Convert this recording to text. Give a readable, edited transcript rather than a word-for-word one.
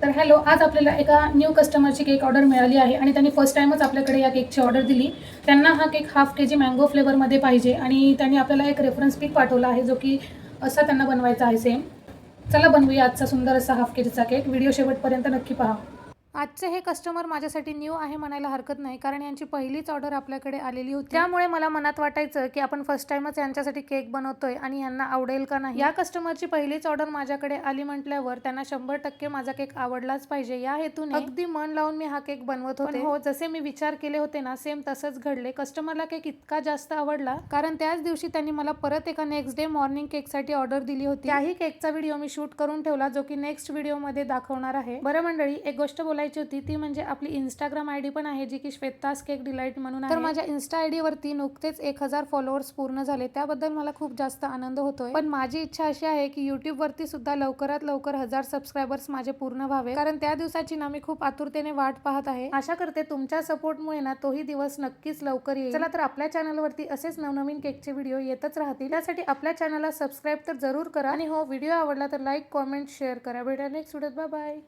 तर हॅलो, आज आपल्याला एका न्यू कस्टमरची केक ऑर्डर मिळाली आहे आणि त्यांनी फर्स्ट टाइमच आपल्याकडे या केकची ऑर्डर दिली। त्यांना हा केक हाफ के जी मँगो फ्लेवरमध्ये पाहिजे आणि त्यांनी आपल्याला एक रेफरन्स पिक पाठवला आहे जो की असा त्यांना बनवायचा आहे सेम। चला बनवूया आजचा सुंदर असा हाफ के जीचा केक। व्हिडिओ शेवटपर्यंत नक्की पहा। आजचे हे कस्टमर माझ्यासाठी न्यू आहे म्हणायला हरकत नाही, कारण यांची पहिलीच ऑर्डर आपल्याकडे आलेली होती। त्यामुळे मला मनात वाटायचं की आपण फर्स्ट टाइमच यांच्यासाठी केक बनवतोय आणि यांना आवडेल का नाही। या कस्टमरची पहिलीच ऑर्डर माझ्याकडे आली म्हटल्यावर त्यांना 100% माझा केक आवडलाच पाहिजे या हेतूने अगदी मन लावून मी हा केक बनवत होते। हो, जसे मी विचार केले होते ना, सेम तसंच घडले। कस्टमरला केक इतका जास्त आवडला कारण त्याच दिवशी त्यांनी मला परत एका नेक्स्ट डे मॉर्निंग केकसाठी ऑर्डर दिली होती। त्याही केकचा व्हिडिओ मी शूट करून ठेवला जो की नेक्स्ट व्हिडिओमध्ये दाखवणार आहे। बरं मंडळी, एक गोष्ट बोलायची होती ती म्हणजे आपली इंस्टाग्राम आयडी पण आहे जी की श्वेतास केक डिलाइट म्हणून आहे। तर माझ्या इंस्टा आयडी वरती नुकतेच 1000 फॉलोअर्स पूर्ण झाले, त्याबद्दल मला खूप जास्त आनंद होतोय। पण माझी इच्छा अशी आहे की युट्यूब वरती सुद्धा लवकरात लवकर 1000 सबस्क्रायबर्स माझे पूर्ण व्हावे, कारण त्या दिवसाची ना मी खूप आतुरतेने वाट पाहत आहे। आशा करते तुमच्या सपोर्टमुळे ना तोही दिवस नक्कीच लवकर येईल। चला तर आपल्या चॅनल वरती असेच नवनवीन केकचे व्हिडिओ येतच राहतील। त्यासाठी आपल्या चॅनलला सबस्क्राईब तर जरूर करा आणि हो, व्हिडिओ आवडला तर लाईक, कमेंट, शेअर करा। भेटूया नेक्स्ट व्हिडिओत। Bye bye.